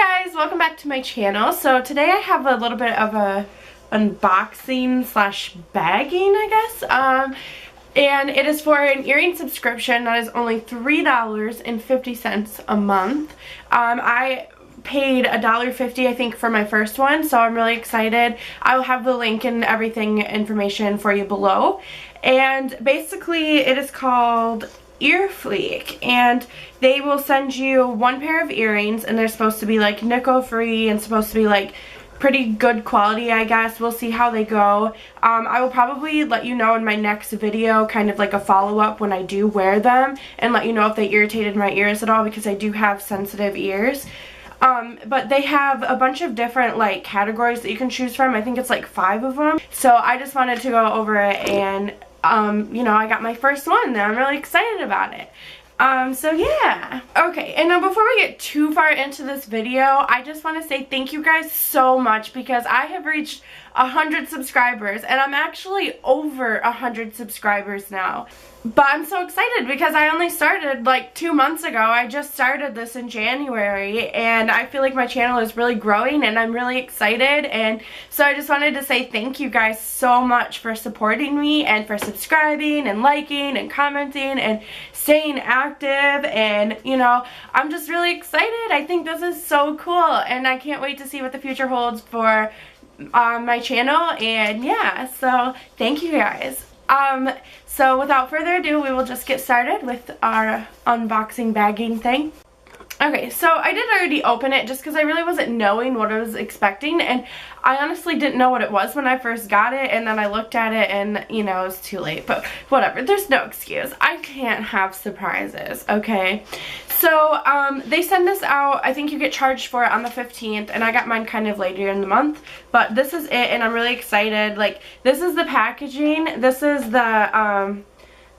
guys, welcome back to my channel. So today I have a little bit of a unboxing slash bagging, I guess. And it is for an earring subscription that is only $3.50 a month. I paid $1.50 I think for my first one, so I'm really excited. I will have the link and everything information for you below. And basically it is called Earfleek, and they will send you one pair of earrings, and they're supposed to be like nickel free and supposed to be like pretty good quality, I guess. We'll see how they go. I will probably let you know in my next video, kind of like a follow-up when I do wear them, and let you know if they irritated my ears at all, because I do have sensitive ears. But they have a bunch of different like categories that you can choose from. I think it's like 5 of them. So I just wanted to go over it, and you know, I got my first one and I'm really excited about it. So yeah. Okay, and now before we get too far into this video, I just want to say thank you guys so much, because I have reached 100 subscribers, and I'm actually over 100 subscribers now. But I'm so excited because I only started like 2 months ago. I just started this in January, and I feel like my channel is really growing, and I'm really excited. And so I just wanted to say thank you guys so much for supporting me, and for subscribing and liking and commenting and staying active. And you know, I'm just really excited. I think this is so cool, and I can't wait to see what the future holds for my channel. And yeah, so thank you guys. So without further ado, we will just get started with our unboxing bagging thing. Okay, so I did already open it just because I really wasn't knowing what I was expecting, and I honestly didn't know what it was when I first got it, and then I looked at it and, you know, it was too late, but whatever, there's no excuse. I can't have surprises, okay? So, they send this out, I think you get charged for it on the 15th, and I got mine kind of later in the month, but this is it, and I'm really excited. Like, this is the packaging, this is the,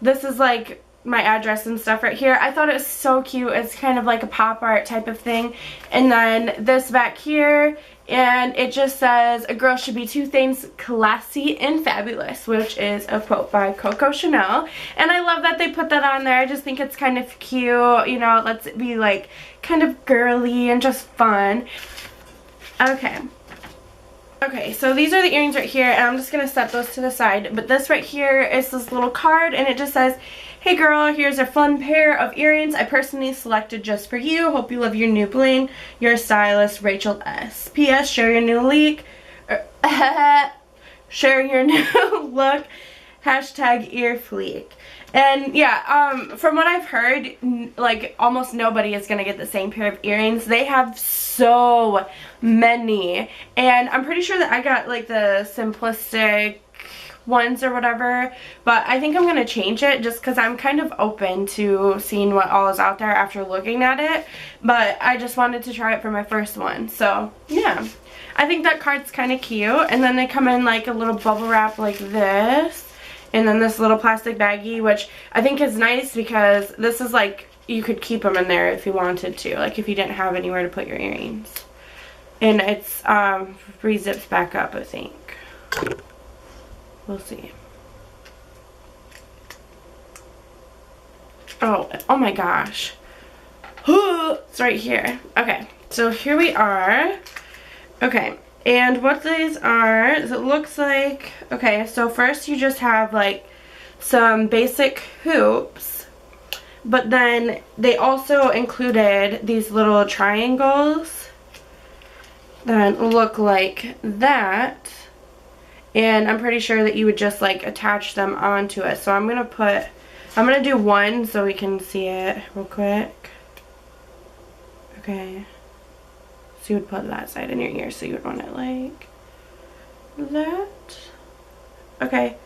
this is like my address and stuff right here. I thought it was so cute. It's kind of like a pop art type of thing. And then this back here, and it just says, a girl should be 2 things, classy and fabulous, which is a quote by Coco Chanel. And I love that they put that on there. I just think it's kind of cute, you know, it lets it be like kind of girly and just fun. Okay, so these are the earrings right here, and I'm just going to set those to the side. But this right here is this little card, and it just says, hey girl, here's a fun pair of earrings I personally selected just for you. Hope you love your new bling. Your stylist, Rachel S. P.S. Share your new leak. Share your new look. Hashtag Earfleek. And yeah, from what I've heard, like almost nobody is going to get the same pair of earrings. They have so many. And I'm pretty sure that I got like the simplistic ones or whatever, but I think I'm going to change it just because I'm kind of open to seeing what all is out there after looking at it. But I just wanted to try it for my first one. So yeah, I think that card's kind of cute. And then they come in like a little bubble wrap like this. And then this little plastic baggie, which I think is nice because this is like, you could keep them in there if you wanted to, like if you didn't have anywhere to put your earrings. And it's re-zips back up, I think. We'll see. Oh my gosh. It's right here. Okay, so here we are. Okay. And what these are is, it looks like, okay, so first you just have like some basic hoops, but then they also included these little triangles that look like that, and I'm pretty sure that you would just like attach them onto it. So I'm gonna do one so we can see it real quick. Okay. So you would put that side in your ear, so you would want it like that. Okay.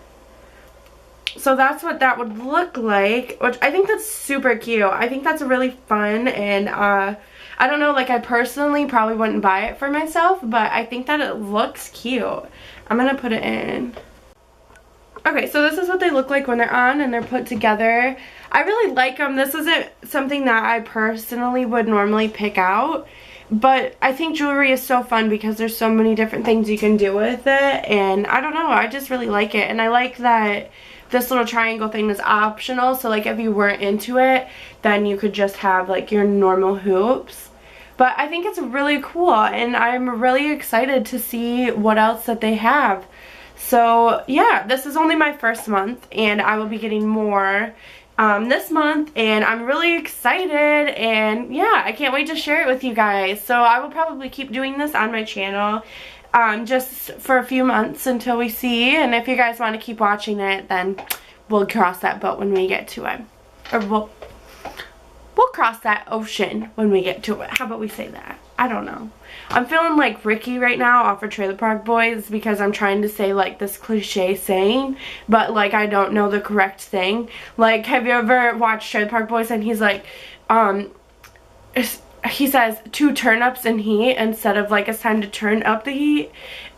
So that's what that would look like, which I think that's super cute. I think that's really fun, and I don't know, like I personally probably wouldn't buy it for myself, but I think that it looks cute. I'm gonna put it in. Okay, so this is what they look like when they're on and they're put together. I really like them. This isn't something that I personally would normally pick out, but I think jewelry is so fun because there's so many different things you can do with it, and I don't know, I just really like it. And I like that this little triangle thing is optional, so like if you weren't into it, then you could just have like your normal hoops. But I think it's really cool, and I'm really excited to see what else that they have. So yeah, this is only my first month, and I will be getting more this month, and I'm really excited, and yeah, I can't wait to share it with you guys. So I will probably keep doing this on my channel just for a few months until we see, and if you guys want to keep watching it, then we'll cross that boat when we get to it. Or we'll cross that ocean when we get to it. How about we say that? I don't know. I'm feeling like Ricky right now off of Trailer Park Boys because I'm trying to say like this cliche saying, but like I don't know the correct thing. Like, have you ever watched Trailer Park Boys and he's like, he says 2 turnips in heat instead of like it's time to turn up the heat.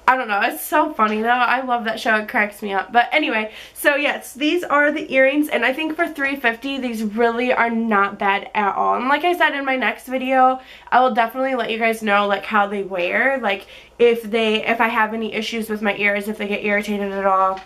I don't know, it's so funny though. I love that show, it cracks me up. But anyway, so yes, these are the earrings, and I think for $3.50 these really are not bad at all. And like I said in my next video, I will definitely let you guys know like how they wear, like if I have any issues with my ears, if they get irritated at all.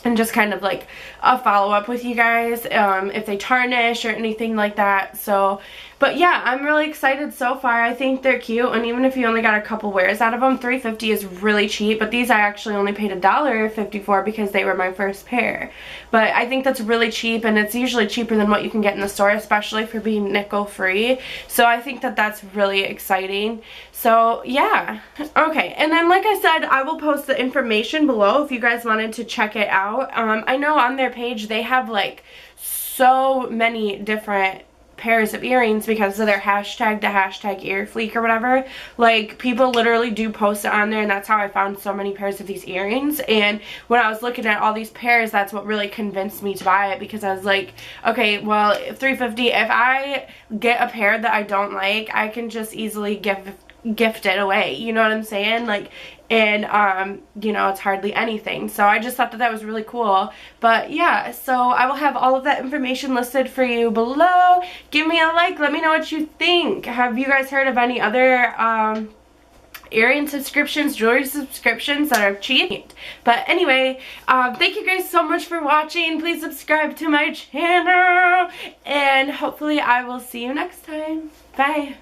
And just kind of like a follow-up with you guys if they tarnish or anything like that. So, but yeah, I'm really excited so far. I think they're cute, and even if you only got a couple wears out of them, $3.50 is really cheap. But these I actually only paid $1.50 for because they were my first pair. But I think that's really cheap, and it's usually cheaper than what you can get in the store, especially for being nickel free. So I think that that's really exciting. So yeah, okay, and then like I said, I will post the information below if you guys wanted to check it out. I know on their page they have like so many different pairs of earrings because of their hashtag, the hashtag Earfleek or whatever. Like, people literally do post it on there, and that's how I found so many pairs of these earrings. And when I was looking at all these pairs, that's what really convinced me to buy it, because I was like, okay, well, $3.50, if I get a pair that I don't like, I can just easily gift it away, you know what I'm saying? Like, and you know, it's hardly anything. So I just thought that that was really cool. But yeah, so I will have all of that information listed for you below. Give me a like, let me know what you think. Have you guys heard of any other earring subscriptions, jewelry subscriptions that are cheap? But anyway, thank you guys so much for watching. Please subscribe to my channel, and hopefully I will see you next time. Bye.